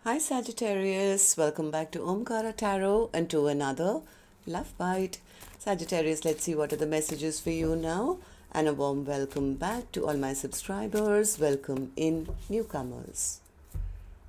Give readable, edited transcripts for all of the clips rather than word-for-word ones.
Hi Sagittarius, welcome back to Omkaratarot and to another Love Bite. Sagittarius, let's see what are the messages for you now. And a warm welcome back to all my subscribers. Welcome in newcomers.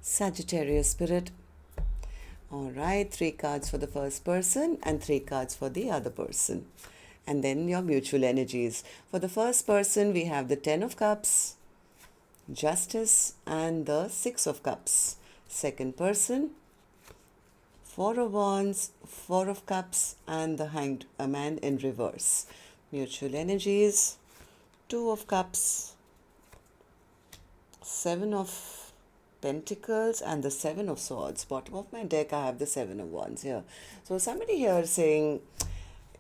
Sagittarius Spirit. Alright, 3 cards for the first person and 3 cards for the other person. And then your mutual energies. For the first person, we have the 10 of Cups, Justice, and the 6 of Cups. Second person, 4 of Wands, 4 of Cups, and the Hanged Man in reverse. Mutual energies, 2 of Cups, 7 of Pentacles, and the 7 of Swords. Bottom of my deck, I have the 7 of Wands here. So somebody here is saying,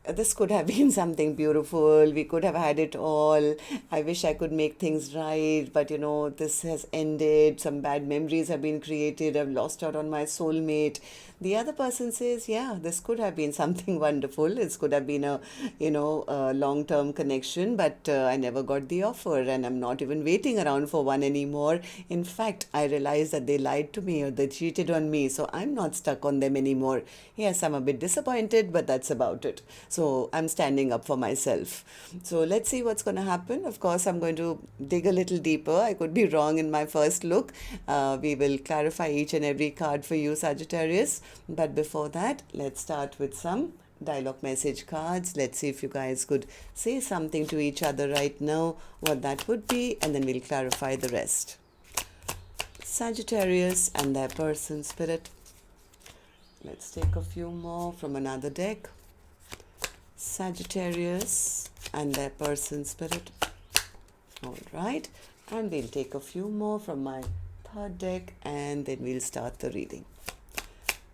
this could have been something beautiful. We could have had it all. I wish I could make things right, but this has ended. Some bad memories have been created. I've lost out on my soulmate. The other person says, yeah, this could have been something wonderful. This could have been a long-term connection, but I never got the offer, and I'm not even waiting around for one anymore. In fact, I realized that they lied to me or they cheated on me, so I'm not stuck on them anymore. Yes, I'm a bit disappointed, but that's about it. So I'm standing up for myself. So let's see what's going to happen. Of course, I'm going to dig a little deeper. I could be wrong in my first look. We will clarify each and every card for you, Sagittarius. But before that, let's start with some dialogue message cards. Let's see if you guys could say something to each other right now, what that would be, and then we'll clarify the rest. Sagittarius and their person spirit. Let's take a few more from another deck. Sagittarius and their person spirit. All right, and we'll take a few more from my third deck and then we'll start the reading.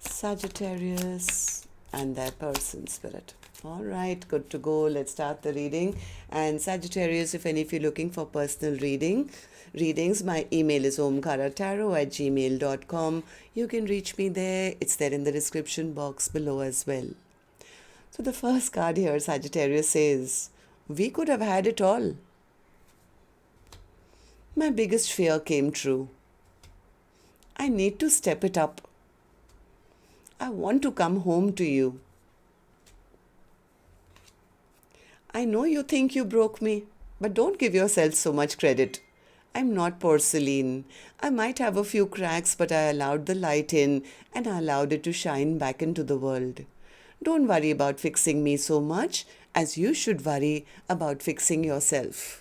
Sagittarius and their person spirit. All right, good to go. Let's start the reading. And Sagittarius, if any of you looking for personal readings, my email is omkaratarot@gmail.com. You can reach me there. It's there in the description box below as well. So the first card here, Sagittarius, says, we could have had it all. My biggest fear came true. I need to step it up. I want to come home to you. I know you think you broke me, but don't give yourself so much credit. I'm not porcelain. I might have a few cracks, but I allowed the light in and I allowed it to shine back into the world. Don't worry about fixing me so much as you should worry about fixing yourself.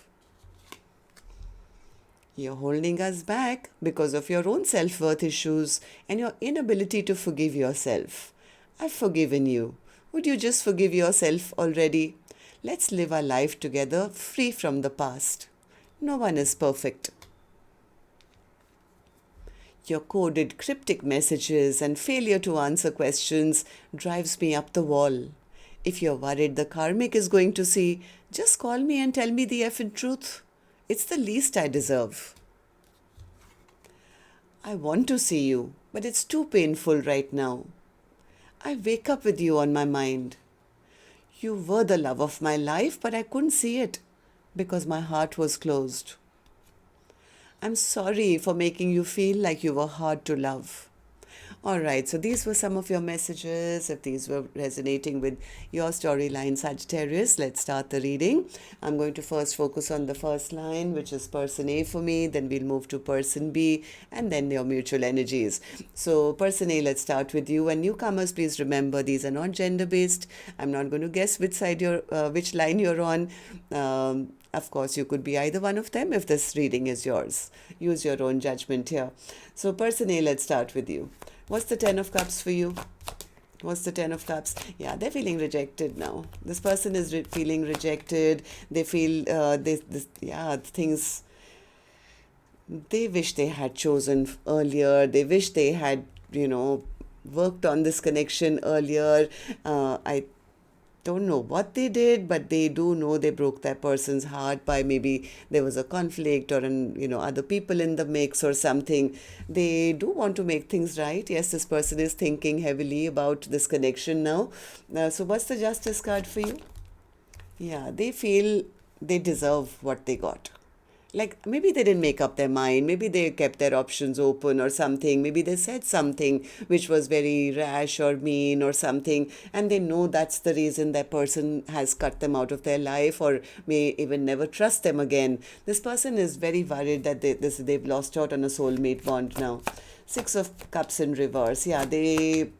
You're holding us back because of your own self-worth issues and your inability to forgive yourself. I've forgiven you. Would you just forgive yourself already? Let's live our life together, free from the past. No one is perfect. Your coded cryptic messages and failure to answer questions drives me up the wall. If you're worried the karmic is going to see, just call me and tell me the effing truth. It's the least I deserve. I want to see you, but it's too painful right now. I wake up with you on my mind. You were the love of my life, but I couldn't see it because my heart was closed. I'm sorry for making you feel like you were hard to love. All right, so these were some of your messages. If these were resonating with your storyline, Sagittarius, let's start the reading. I'm going to first focus on the first line, which is person A for me. Then we'll move to person B and then your mutual energies. So person A, let's start with you. And newcomers, please remember these are not gender-based. I'm not going to guess which line you're on. Of course, you could be either one of them if this reading is yours. Use your own judgment here. So person A, let's start with you. What's the 10 of Cups for you? What's the 10 of Cups? Yeah, they're feeling rejected now. This person is feeling rejected. They feel things they wish they had chosen earlier. They wish they had, worked on this connection earlier. I don't know what they did, but they do know they broke that person's heart by maybe there was a conflict or other people in the mix or something. They do want to make things right. Yes, this person is thinking heavily about this connection now. So what's the Justice card for you? Yeah, they feel they deserve what they got. Like maybe they didn't make up their mind, maybe they kept their options open or something, maybe they said something which was very rash or mean or something, and they know that's the reason that person has cut them out of their life or may even never trust them again. This person is very worried that they've lost out on a soulmate bond now. Six of Cups in reverse. Yeah, they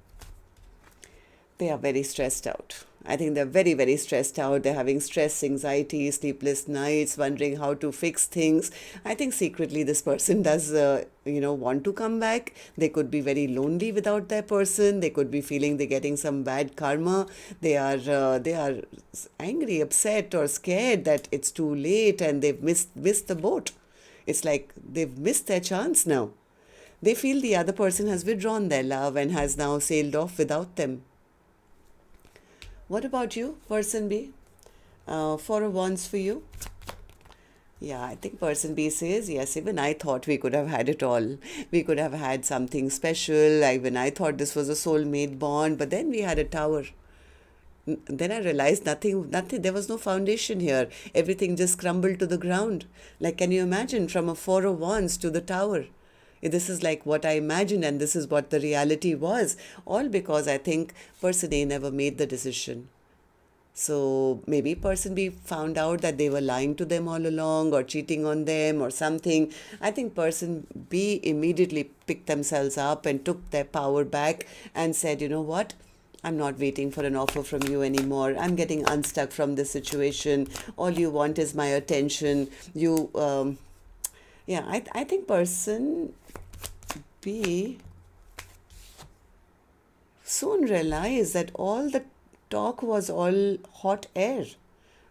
are very stressed out. I think they're very, very stressed out. They're having stress, anxiety, sleepless nights, wondering how to fix things. I think secretly this person does, want to come back. They could be very lonely without their person. They could be feeling they're getting some bad karma. They are angry, upset, or scared that it's too late and they've missed the boat. It's like they've missed their chance now. They feel the other person has withdrawn their love and has now sailed off without them. What about you, person B? Four of Wands for you. Yeah, I think person B says, yes, even I thought we could have had it all. We could have had something special. Even I thought this was a soulmate bond, but then we had a tower. Then I realized nothing, there was no foundation here. Everything just crumbled to the ground. Like, can you imagine from a Four of Wands to the tower? This is like what I imagined, and this is what the reality was. All because I think person A never made the decision. So maybe person B found out that they were lying to them all along or cheating on them or something. I think person B immediately picked themselves up and took their power back and said, you know what? I'm not waiting for an offer from you anymore. I'm getting unstuck from this situation. All you want is my attention. I think person B soon realized that all the talk was all hot air.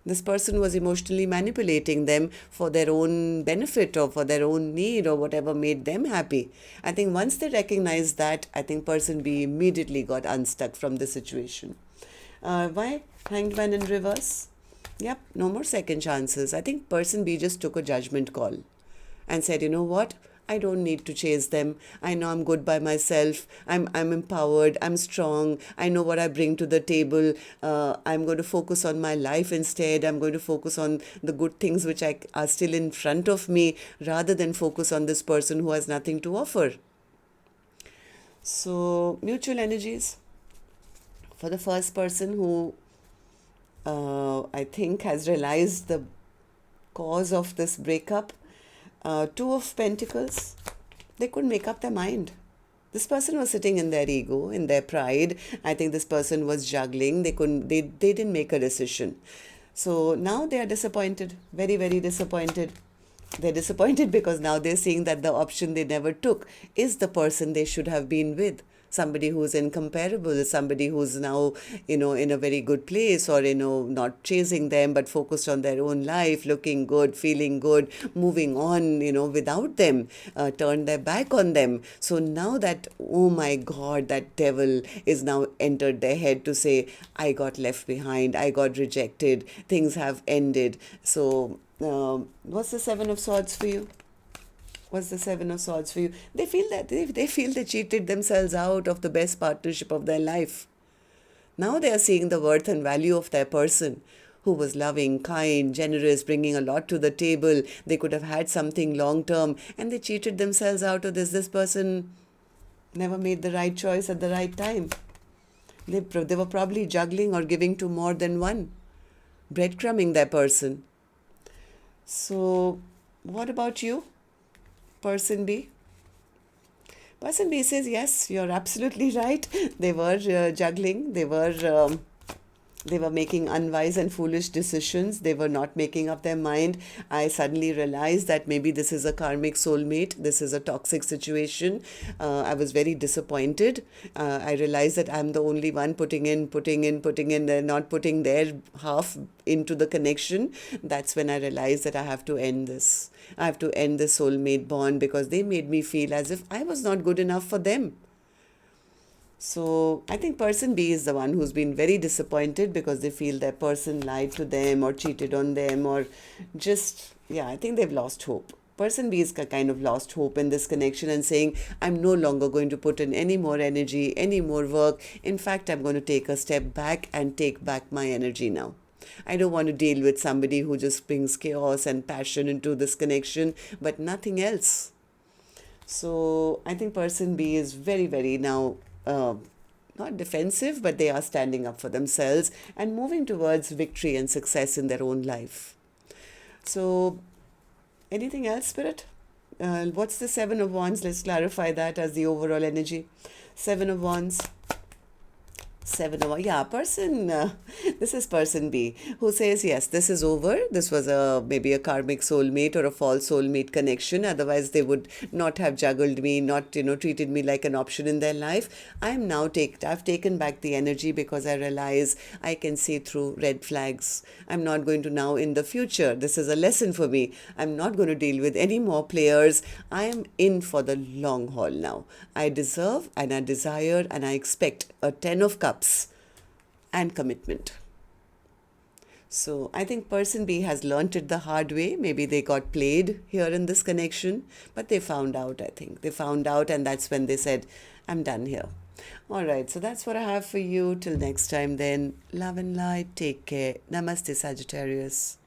This person was emotionally manipulating them for their own benefit or for their own need or whatever made them happy. I think once they recognized that, I think person B immediately got unstuck from the situation. Why? Hanged Man in reverse? Yep, no more second chances. I think person B just took a judgment call and said, you know what? I don't need to chase them. I know I'm good by myself. I'm empowered. I'm strong. I know what I bring to the table. I'm going to focus on my life instead. I'm going to focus on the good things which are still in front of me rather than focus on this person who has nothing to offer. So, mutual energies for the first person who I think has realized the cause of this breakup. Two of Pentacles, they couldn't make up their mind. This person was sitting in their ego, in their pride. I think this person was juggling. They didn't make a decision. So now they are disappointed, very, very disappointed. They're disappointed because now they're seeing that the option they never took is the person they should have been with. Somebody who's incomparable, somebody who's now, in a very good place or, not chasing them, but focused on their own life, looking good, feeling good, moving on, without them, turned their back on them. So now that, oh my God, that devil is now entered their head to say, I got left behind, I got rejected, things have ended. So what's the Seven of Swords for you? What's the Seven of Swords for you? They feel that they feel they cheated themselves out of the best partnership of their life. Now they are seeing the worth and value of their person who was loving, kind, generous, bringing a lot to the table. They could have had something long term and they cheated themselves out of this. This person never made the right choice at the right time. They were probably juggling or giving to more than one, breadcrumbing their person. So what about you? Person B? Person B says, yes, you're absolutely right. They were juggling. They were making unwise and foolish decisions. They were not making up their mind. I suddenly realized that maybe this is a karmic soulmate. This is a toxic situation. I was very disappointed. I realized that I'm the only one putting in. They're not putting their half into the connection. That's when I realized that I have to end this. I have to end this soulmate bond because they made me feel as if I was not good enough for them. So I think person B is the one who's been very disappointed because they feel their person lied to them or cheated on them or I think they've lost hope. Person B is kind of lost hope in this connection and saying, I'm no longer going to put in any more energy, any more work. In fact, I'm going to take a step back and take back my energy now. I don't want to deal with somebody who just brings chaos and passion into this connection, but nothing else. So I think person B is very, very now not defensive, but they are standing up for themselves and moving towards victory and success in their own life. So anything else, Spirit? What's the Seven of Wands? Let's clarify that as the overall energy. Seven of Wands. Yeah, this is person B who says, yes, this is over. This was maybe a karmic soulmate or a false soulmate connection. Otherwise, they would not have juggled me, not, treated me like an option in their life. I've taken back the energy because I realize I can see through red flags. I'm not going to now in the future. This is a lesson for me. I'm not going to deal with any more players. I am in for the long haul now. I deserve and I desire and I expect a 10 of Cups and commitment. So I think person B has learnt it the hard way. Maybe they got played here in this connection, but they found out, I think. They found out, and that's when they said, I'm done here. All right, so that's what I have for you. Till next time then, love and light. Take care. Namaste, Sagittarius.